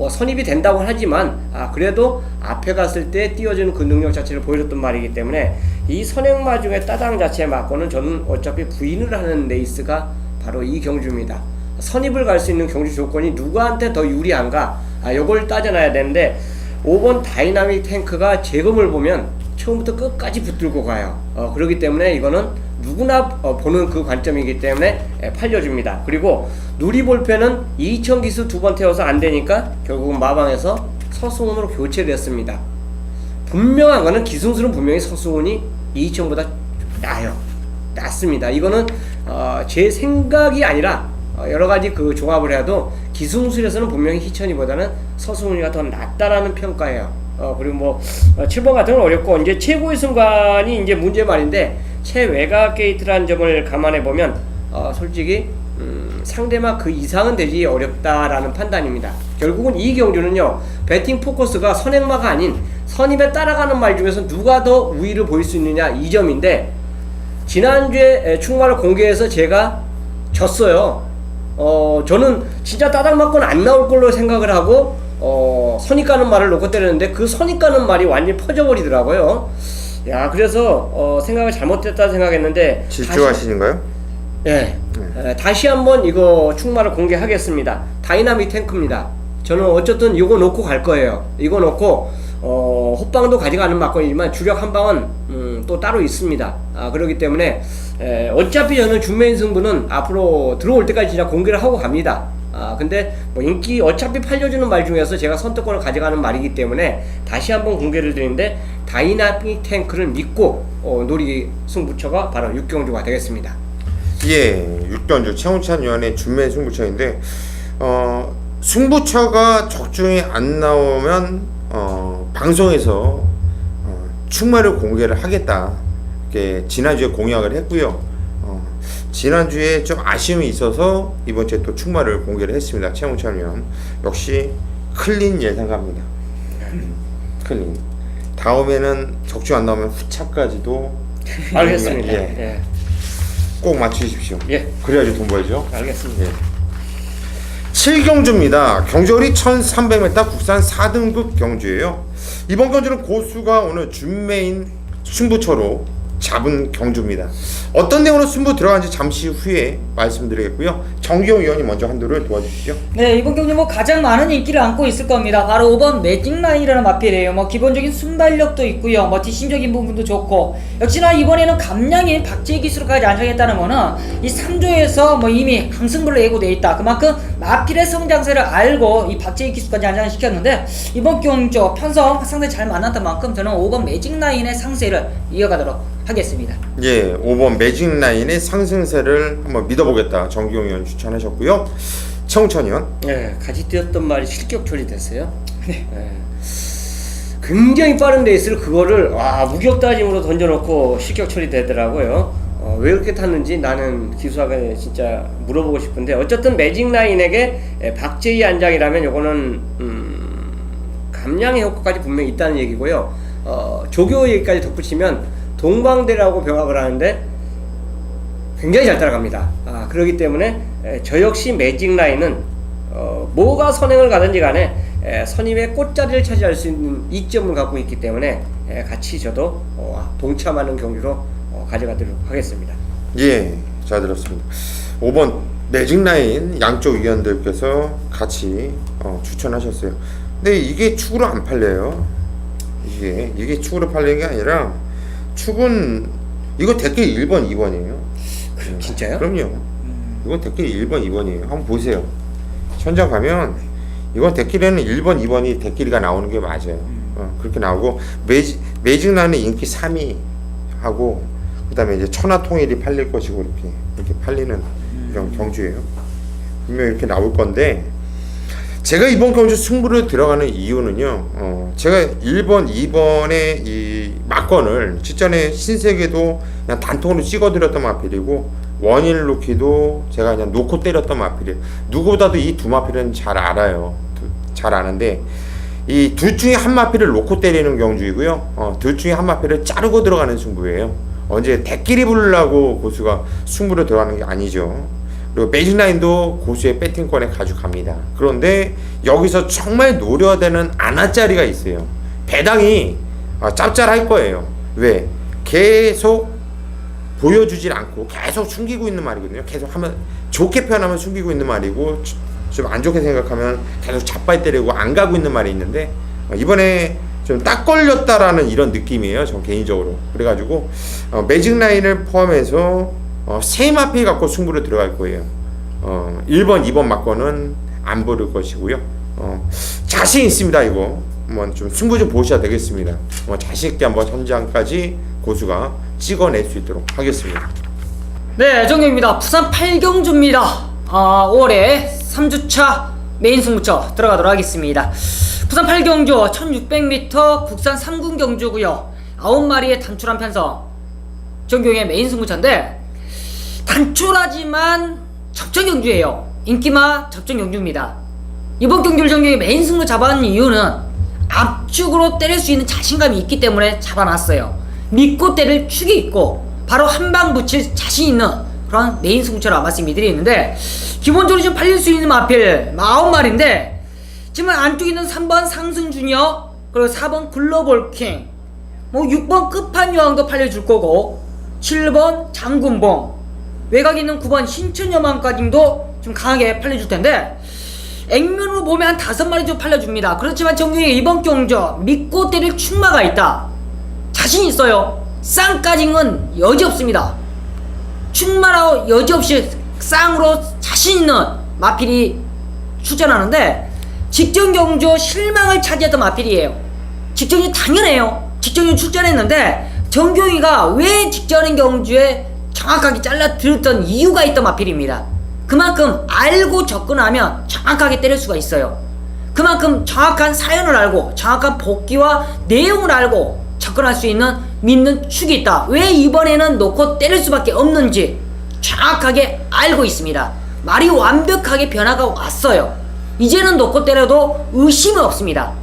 선입이 된다고 하지만 그래도 앞에 갔을 때 띄워주는 그 능력 자체를 보여줬던 말이기 때문에 이 선행마 중에 따당 자체에 맞고는 저는 어차피 부인을 하는 레이스가 바로 이 경주입니다. 선입을 갈 수 있는 경주 조건이 누구한테 더 유리한가, 요걸 따져놔야 되는데 5번 다이나믹 탱크가 재검을 보면 처음부터 끝까지 붙들고 가요. 그렇기 때문에 이거는 누구나 보는 그 관점이기 때문에 팔려줍니다. 그리고 누리볼펜은 2000 기수 2번 태워서 안되니까 결국은 마방에서 서승훈으로 교체를 했습니다. 분명한 거는 기승술은 분명히 서승훈이 2000보다 낫습니다. 이거는 제 생각이 아니라 여러가지 그 종합을 해도 기승술에서는 분명히 희천이보다는 서승훈이가 더 낫다라는 평가예요. 그리고 7번 같은 건 어렵고, 이제 최고의 순간이 이제 문제 말인데, 최외곽 게이트라는 점을 감안해 보면 솔직히 상대마 그 이상은 되지 어렵다라는 판단입니다. 결국은 이 경주는요, 배팅 포커스가 선행마가 아닌 선입에 따라가는 말 중에서 누가 더 우위를 보일 수 있느냐, 이 점인데, 지난주에 충마를 공개해서 제가 졌어요. 저는 진짜 따닥 맞고는 안 나올 걸로 생각을 하고 선입가는 말을 놓고 때렸는데 그 선입가는 말이 완전히 퍼져버리더라고요. 야, 그래서 생각을 잘못했다 생각했는데 질주하시는가요? 예. 다시 한번 이거 충마를 공개하겠습니다. 다이나믹 탱크입니다. 저는 어쨌든 이거 놓고 갈 거예요. 이거 놓고 호빵도 가져가는 막건이지만 주력 한 방은 또 따로 있습니다. 그렇기 때문에 어차피 저는 준메인 승부는 앞으로 들어올 때까지 진짜 공개를 하고 갑니다. 근데 뭐 인기 어차피 팔려주는 말 중에서 제가 선택권을 가져가는 말이기 때문에 다시 한번 공개를 드리는데 다이나믹 탱크를 믿고 놀이 승부처가 바로 육경주가 되겠습니다. 예, 육경주 최홍찬 위원의 준매 승부처인데 승부처가 적중이 안 나오면 방송에서 충마를 공개를 하겠다 이렇게 지난주에 공약을 했고요. 지난주에 좀 아쉬움이 있어서 이번 주에 또 충마를 공개를 했습니다. 최홍찬 위원 역시 클린 예상합니다. 클린. 다음에는 적중 안 나오면 후차까지도 알겠습니다. 예. 꼭 맞추십시오. 예. 그래야지 돈 벌죠. 알겠습니다. 예. 7경주입니다. 경주거리 1300m 국산 4등급 경주예요. 이번 경주는 고수가 오늘 준메인 승부처로 잡은 경주입니다. 어떤 내용으로 승부 들어간지 잠시 후에 말씀드리겠고요. 정기용 위원이 먼저 한두를 도와주시죠. 네, 이번 경주 뭐 가장 많은 인기를 안고 있을 겁니다. 바로 5번 매직라인이라는 마필이에요. 뭐 기본적인 순발력도 있고요. 뭐 뒷심적인 부분도 좋고, 역시나 이번에는 감량인 박제희 기수로까지 안정했다는 거는 이 3조에서 뭐 이미 강승부를 예고돼 있다. 그만큼 마필의 성장세를 알고 이 박제희 기수까지 안정을 시켰는데, 이번 경주 편성 상당히 잘 만났던 만큼 저는 5번 매직라인의 상세를 이어가도록 하겠습니다. 예, 5번 매직라인의 상승세를 한번 믿어보겠다. 정기용 위원 추천하셨고요. 최홍찬 위원. 네, 같이 뛰었던 말이 실격 처리됐어요. 네. 굉장히 빠른 레이스를 그거를 무격다짐으로 던져놓고 실격 처리되더라고요. 왜 그렇게 탔는지 나는 기수하게 진짜 물어보고 싶은데, 어쨌든 매직라인에게 박제희 안장이라면 요거는 감량의 효과까지 분명히 있다는 얘기고요. 조교 얘기까지 덧붙이면 동방대라고 병합을 하는데 굉장히 잘 따라갑니다. 그렇기 때문에 저 역시 매직라인은 뭐가 선행을 가든지 간에 선임의 꽃자리를 차지할 수 있는 이점을 갖고 있기 때문에 같이 저도 동참하는 경기로 가져가도록 하겠습니다. 예, 잘 들었습니다. 5번 매직라인 양쪽 위원들께서 같이 추천하셨어요. 근데 이게 축으로 안 팔려요. 이게 축으로 팔리는 게 아니라 축은 이거 댓글 1번, 2번이에요. 진짜요? 그럼요. 이거 댓글 1번, 2번이에요. 한번 보세요. 현장 가면 이거 댓글에는 1번, 2번이 댓글이가 나오는 게 맞아요. 그렇게 나오고 매직라인의 인기 3위 하고 그다음에 이제 천하통일이 팔릴 것이고 이렇게 팔리는 이런 경주예요. 분명히 이렇게 나올 건데, 제가 이번 경주 승부를 들어가는 이유는요, 제가 1번, 2번의 이 막건을 직전에 신세계도 그냥 단통으로 찍어드렸던 마필이고, 원일 루키도 제가 그냥 놓고 때렸던 마필이에요. 누구보다도 이 두 마필은 잘 알아요. 잘 아는데, 이 둘 중에 한 마필을 놓고 때리는 경주이고요, 둘 중에 한 마필을 자르고 들어가는 승부예요. 언제 대끼리 부르려고 고수가 승부를 들어가는 게 아니죠. 그리고 매직라인도 고수의 배팅권에 가져갑니다. 그런데 여기서 정말 노려야 되는 아나짜리가 있어요. 배당이 짭짤할 거예요. 왜? 계속 보여주질 않고 계속 숨기고 있는 말이거든요. 계속 하면, 좋게 표현하면 숨기고 있는 말이고, 좀 안 좋게 생각하면 계속 잡발 때리고 안 가고 있는 말이 있는데, 이번에 좀 딱 걸렸다라는 이런 느낌이에요. 전 개인적으로. 그래가지고 매직라인을 포함해서 세 마필 갖고 승부를 들어갈 거예요. 1번, 2번 막건은 안 부를 것이고요. 자신 있습니다. 이거 한번 좀 승부 좀 보셔야 되겠습니다. 자신 있게 한번 현장까지 고수가 찍어낼 수 있도록 하겠습니다. 네, 정경입니다. 부산 8경주입니다. 5월에 3주차 메인 승부처 들어가도록 하겠습니다. 부산 8경주 1600m 국산 3군 경주고요. 9마리의 단출한 편성 정경의 메인 승부처인데, 단출하지만 접전 경주예요. 인기마 접전 경주입니다. 이번 경주를 정경이 메인 승부 잡아온 이유는 앞축으로 때릴 수 있는 자신감이 있기 때문에 잡아놨어요. 믿고 때릴 축이 있고 바로 한 방 붙일 자신 있는 그런 메인 승부처럼 말씀드리고 있는데, 기본적으로 지금 팔릴 수 있는 마필 40마리인데 지금 안쪽에 있는 3번 상승주니어, 그리고 4번 글로벌 킹, 뭐 6번 끝판여왕도 팔려줄 거고, 7번 장군봉, 외곽에 있는 9번 신천여망까지도 좀 강하게 팔려줄 텐데, 액면으로 보면 한 5마리 좀 팔려줍니다. 그렇지만 정규에 이번 경주 믿고 때릴 충마가 있다. 자신 있어요. 쌍까지는 여지없습니다. 충마로 여지없이 쌍으로 자신 있는 마필이 출전하는데, 직전 경주 실망을 차지했던 마필이에요. 직전이 당연해요. 직전이 출전했는데 정경이가 왜 직전인 경주에 정확하게 잘라 들었던 이유가 있던 마필입니다. 그만큼 알고 접근하면 정확하게 때릴 수가 있어요. 그만큼 정확한 사연을 알고 정확한 복귀와 내용을 알고 접근할 수 있는 믿는 축이 있다. 왜 이번에는 놓고 때릴 수밖에 없는지 정확하게 알고 있습니다. 말이 완벽하게 변화가 왔어요. 이제는 놓고 때려도 의심은 없습니다.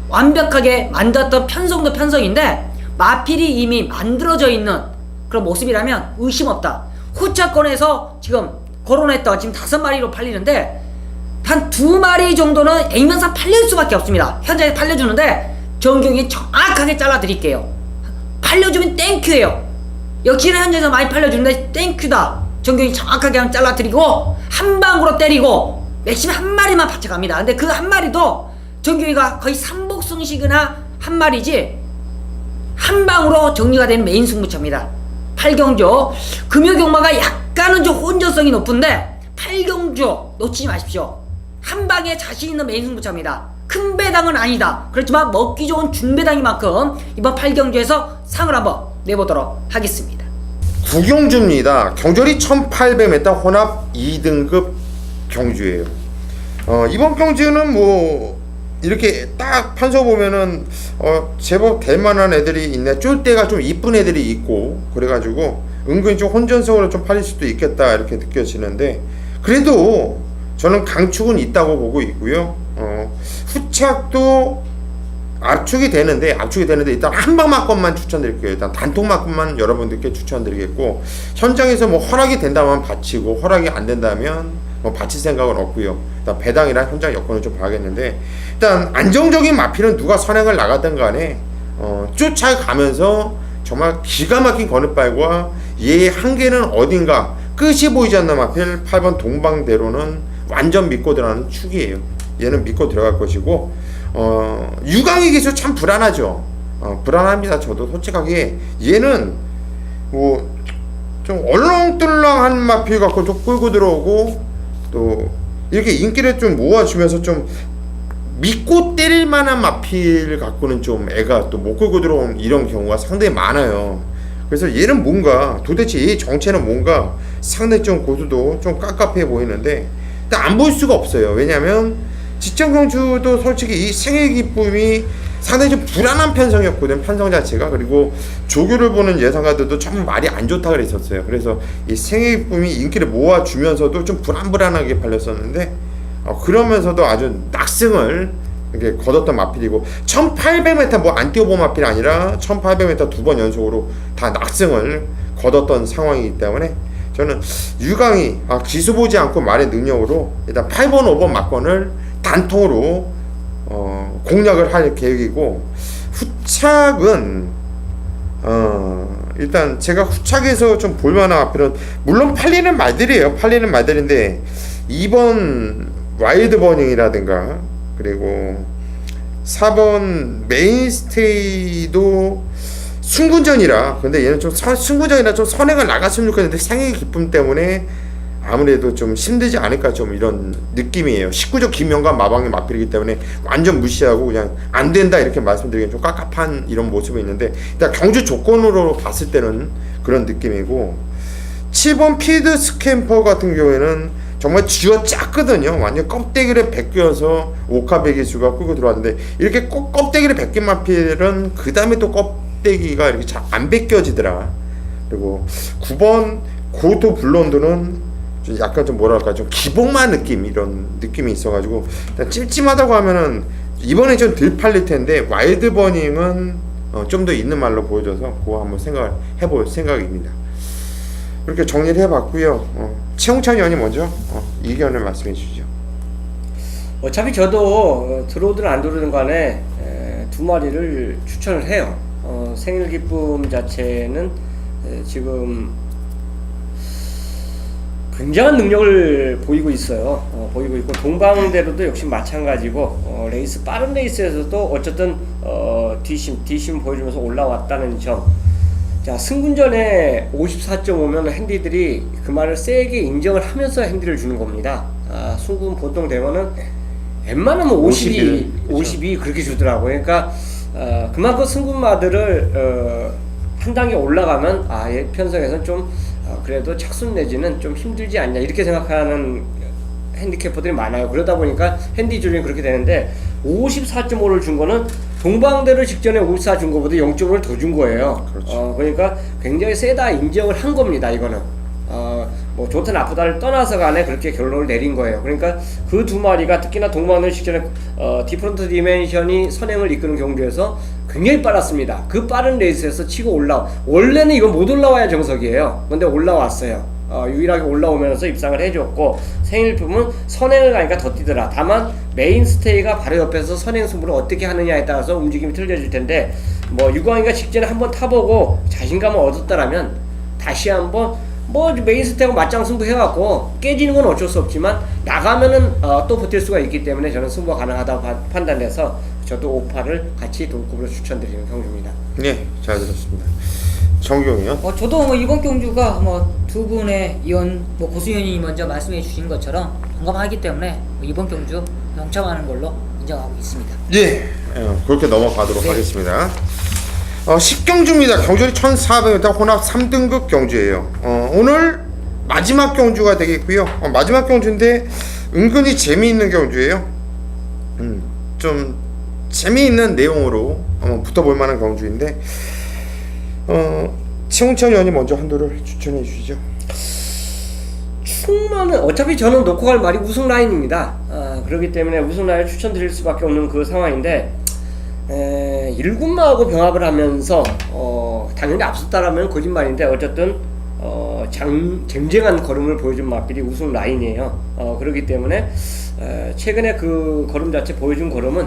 완벽하게 만들었던 편성도 편성인데 마필이 이미 만들어져 있는 그런 모습이라면 의심 없다. 후차권에서 지금 거론했던 지금 5마리로 팔리는데 한 2마리 정도는 액면상 팔릴 수밖에 없습니다. 현장에 팔려주는데 정경이 정확하게 잘라 드릴게요. 팔려주면 땡큐예요. 역시나 현장에서 많이 팔려주는데 땡큐다. 정경이 정확하게 한번 잘라 드리고 한 방으로 때리고 맥시멈 한 마리만 받쳐갑니다. 근데 그 한 마리도 정경이가 거의 삼복승식이나 한 마리지 한 방으로 정리가 된 메인 승부처입니다. 8경주 금요경마가 약간은 좀 혼전성이 높은데 8경주 놓치지 마십시오. 한 방에 자신 있는 메인 승부처입니다. 큰 배당은 아니다. 그렇지만 먹기 좋은 중배당인 만큼 이번 8경주에서 상을 한번 내보도록 하겠습니다. 9경주입니다. 경절이 1800m 혼합 2등급 경주예요. 이번 경주는 뭐 이렇게 딱 판서 보면은 제법 될만한 애들이 있네. 쫄대가 좀 이쁜 애들이 있고 그래가지고 은근히 좀 혼전성으로 좀 팔릴 수도 있겠다 이렇게 느껴지는데, 그래도 저는 강축은 있다고 보고 있고요. 후착도 압축이 되는데 일단 한방만큼만 추천드릴게요. 일단 단통만큼만 여러분들께 추천드리겠고, 현장에서 뭐 허락이 된다면 바치고 허락이 안 된다면 뭐 바칠 생각은 없고요. 일단 배당이랑 현장 여건을 좀 봐야겠는데, 일단 안정적인 마필은 누가 선행을 나가든 간에 쫓아가면서 정말 기가 막힌 거느빨과 얘의 한계는 어딘가 끝이 보이지 않는 마필 8번 동방대로는 완전 믿고 들어가는 축이에요. 얘는 믿고 들어갈 것이고, 유강의 기수 참 불안하죠. 불안합니다. 저도 솔직하게 얘는 뭐 좀 얼렁뚱렁한 마필 갖고 좀 끌고 들어오고, 또 이렇게 인기를 좀 모아주면서 좀 믿고 때릴 만한 마필 갖고는 좀 애가 또 못 끌고 들어온 이런 경우가 상당히 많아요. 그래서 얘는 뭔가 도대체 이 정체는 뭔가 상당히 좀 고수도 좀 깝깝해 보이는데 안 볼 수가 없어요. 왜냐면 직전경주도 솔직히 이 생애 기쁨이 상당히 좀 불안한 편성이었거든, 편성 자체가. 그리고 조교를 보는 예상가들도 좀 말이 안 좋다 그랬었어요. 그래서 이 생애 기쁨이 인기를 모아주면서도 좀 불안불안하게 팔렸었는데, 그러면서도 아주 낙승을 이렇게 거뒀던 마필이고, 1800m 뭐 안 뛰어본 마필이 아니라 1800m 2번 연속으로 다 낙승을 거뒀던 상황이기 때문에 저는 유강이 기수 보지 않고 말의 능력으로 일단 8번 5번 막건을 단통으로 공략을 할 계획이고, 후착은 일단 제가 후착에서 좀 볼만한 마필은 물론 팔리는 말들인데 2번 와일드 버닝이라든가 그리고 4번 메인스테이도 승군전이라, 근데 얘는 좀 승군전이라 좀 선행을 나갔으면 좋겠는데 생의 기쁨 때문에 아무래도 좀 힘들지 않을까, 좀 이런 느낌이에요. 19조 김영관 마방의 마필이기 때문에 완전 무시하고 그냥 안 된다 이렇게 말씀드리기엔 좀 깝깝한 이런 모습이 있는데, 일단 경주 조건으로 봤을 때는 그런 느낌이고, 7번 필드 스캠퍼 같은 경우에는 정말 쥐어 짰거든요. 완전 껍데기를 벗겨서 오카베기수가 끌고 들어왔는데, 이렇게 꼭 껍데기를 벗긴 마필은 그 다음에 또 껍데기가 이렇게 잘 안 벗겨지더라. 그리고 9번 고도 블론드는 약간 좀 뭐랄까 좀 기복만 느낌, 이런 느낌이 있어가지고 찜찜하다고 하면은 이번에 좀 덜 팔릴 텐데, 와일드 버닝은 좀 더 있는 말로 보여줘서 그거 한번 생각을 해볼 생각입니다. 이렇게 정리를 해봤고요. 최홍찬 의원님 먼저 의견을 말씀해 주시죠. 어차피 저도 들어오든 안 들어오든 간에 두 마리를 추천을 해요. 생일 기쁨 자체는 지금 굉장한 능력을 보이고 있어요. 보이고 있고 동방대로도 역시 마찬가지고 레이스 빠른 레이스에서도 어쨌든 뒷심 보여주면서 올라왔다는 점. 자, 승군전에 54.5면 핸디들이 그 말을 세게 인정을 하면서 핸디를 주는 겁니다. 승군 보통 되면은 웬만하면 52 그렇게 주더라고요. 그러니까 그만큼 승군마들을 한 단계 올라가면 편성에서는 좀 그래도 착순 내지는 좀 힘들지 않냐 이렇게 생각하는 핸디캐퍼들이 많아요. 그러다 보니까 핸디 조정이 그렇게 되는데 54.5를 준 거는 동방대를 직전에 54 준 거보다 0.5를 더 준 거예요. 그렇죠. 그러니까 굉장히 세다 인정을 한 겁니다. 이거는 뭐 좋다 나쁘다를 떠나서 간에 그렇게 결론을 내린 거예요. 그러니까 그 두 마리가 특히나 동방대 직전에 디프런트 디멘션이 선행을 이끄는 경주에서 굉장히 빨랐습니다. 그 빠른 레이스에서 치고 원래는 이거 못 올라와야 정석이에요. 근데 올라왔어요. 유일하게 올라오면서 입상을 해줬고 생일품은 선행을 가니까 더 뛰더라. 다만 메인스테이가 바로 옆에서 선행 승부를 어떻게 하느냐에 따라서 움직임이 틀려질 텐데 뭐 유광이가 직전에 한번 타보고 자신감을 얻었다라면 다시 한번 뭐 메인스테이하고 맞짱 승부 해갖고 깨지는 건 어쩔 수 없지만 나가면은 또 버틸 수가 있기 때문에 저는 승부가 가능하다고 판단돼서 저도 5파를 같이 동급으로 추천드리는 경주입니다. 네, 잘 들었습니다. 정기용 의원. 저도 뭐 이번 경주가 뭐 두 분의 의원, 뭐 고수 의원이 먼저 말씀해 주신 것처럼 공감하기 때문에 뭐 이번 경주 동참하는 걸로 인정하고 있습니다. 예, 그렇게 넘어가도록 네. 하겠습니다. 10경주입니다. 경주리 1400m 혼합 3등급 경주예요. 오늘 마지막 경주가 되겠고요. 마지막 경주인데 은근히 재미있는 경주예요. 좀 재미있는 내용으로 한번 붙어볼 만한 경주인데 최홍찬 의원이 먼저 한도를 추천해 주시죠. 충만은 어차피 저는 놓고 갈 말이 우승 라인입니다. 그렇기 때문에 우승 라인을 추천드릴 수밖에 없는 그 상황인데 1군마하고 병합을 하면서 당연히 앞섰다라면 거짓말인데 어쨌든 쟁쟁한 걸음을 보여준 마필이 우승 라인이에요. 그렇기 때문에 최근에 그 걸음 자체 보여준 걸음은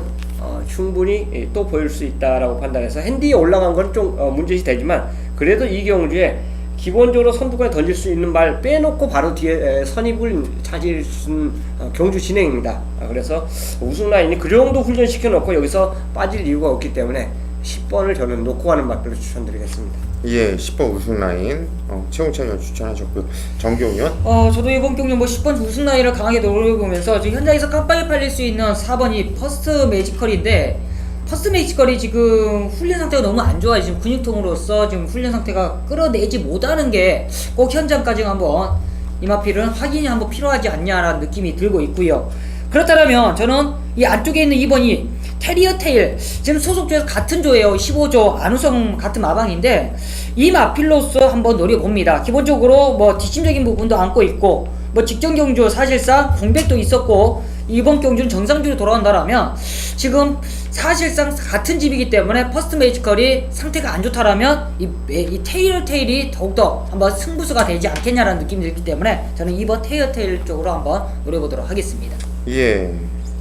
충분히 또 보일 수 있다라고 판단해서 핸디에 올라간 건 좀 문제시 되지만 그래도 이 경주에 기본적으로 선두권에 던질 수 있는 말 빼놓고 바로 뒤에 선입을 차지할 수 있는 경주 진행입니다. 그래서 우승 라인이 그 정도 훈련시켜 놓고 여기서 빠질 이유가 없기 때문에 10번을 저는 놓고 가는 맛별로 추천드리겠습니다. 예, 10번 우승 라인 최홍찬 의원 추천하셨고요. 정기용 의원. 저도 이번 경주 뭐 10번 우승 라인을 강하게 노려보면서 지금 현장에서 깜빡이 팔릴 수 있는 4번이 퍼스트 매지컬인데 퍼스트 매지컬이 지금 훈련 상태가 너무 안 좋아요. 지금 근육통으로서 지금 훈련 상태가 끌어내지 못하는 게 꼭 현장까지 한번 이마필은 확인이 한번 필요하지 않냐라는 느낌이 들고 있고요. 그렇다면 저는 이 안쪽에 있는 2번이 테리어 테일, 지금 소속조에서 같은 조예요. 15조 안우성 같은 마방인데 이 마필로서 한번 노려봅니다. 기본적으로 뭐 뒷심적인 부분도 안고 있고 뭐 직전 경주 사실상 공백도 있었고 이번 경주는 정상적으로 돌아온다라면 지금 사실상 같은 집이기 때문에 퍼스트 매지컬이 상태가 안 좋다라면 이 테이어 테일이 더욱더 한번 승부수가 되지 않겠냐라는 느낌이 들기 때문에 저는 이번 테이어 테일 쪽으로 한번 노려보도록 하겠습니다. 예,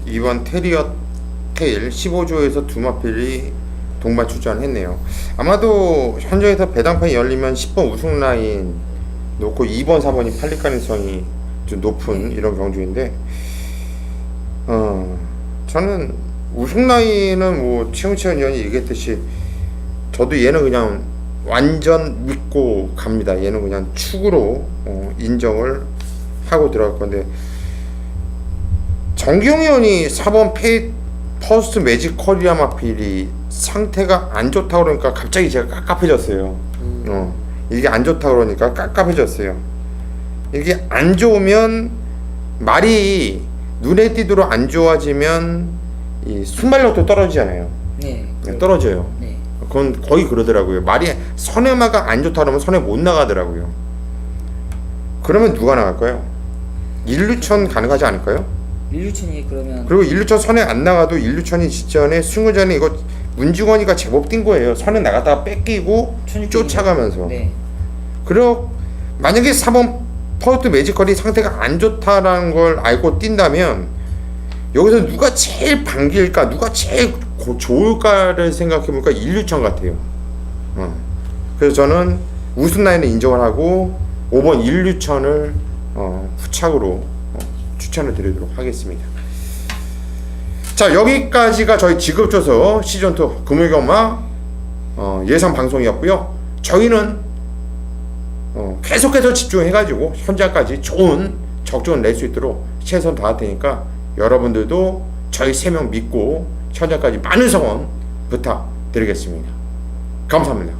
이번 테리어 테일 15조에서 두 마필이 동반 출전했네요. 아마도 현장에서 배당판이 열리면 10번 우승 라인 놓고 2번, 4번이 팔릴 가능성이 좀 높은 이런 경주인데 저는 우승 라인은 뭐 최홍찬 의원이 얘기했듯이 저도 얘는 그냥 완전 믿고 갑니다. 얘는 그냥 축으로 인정을 하고 들어갈 건데 정기용 의원이 4번 퍼스트 매지컬이라 마필이 상태가 안 좋다 그러니까 갑자기 제가 깝깝해졌어요. 이게 안 좋다 그러니까 깝깝해졌어요. 이게 안 좋으면 말이 눈에 띄도록 안 좋아지면 이 순발력도 떨어지잖아요. 네. 떨어져요. 네. 그건 거의 그러더라고요. 말이 선회마가 안 좋다 그러면 선회 못 나가더라고요. 그러면 누가 나갈까요? 일루천 가능하지 않을까요? 일루천이 그러면 그리고 일루천 선회 안 나가도 일루천이 직전에 승우전에 이거 문중원이가 제법 뛴 거예요. 선회 나갔다가 뺏기고 쫓아가면서. 네. 그리고 만약에 4번 퍼트 매지컬이 상태가 안 좋다라는 걸 알고 뛴다면 여기서 누가 제일 반길까, 누가 제일 좋을까를 생각해보니까 1루천 같아요. 그래서 저는 우승 라인을 인정을 하고 5번 1루천을 후착으로 추천을 드리도록 하겠습니다. 자, 여기까지가 저희 지급조서 시즌2 금요경마 예상 방송이었고요. 저희는 계속해서 집중해가지고 현장까지 좋은 적중을 낼 수 있도록 최선 다할 테니까 여러분들도 저희 3명 믿고 현장까지 많은 성원 부탁드리겠습니다. 감사합니다.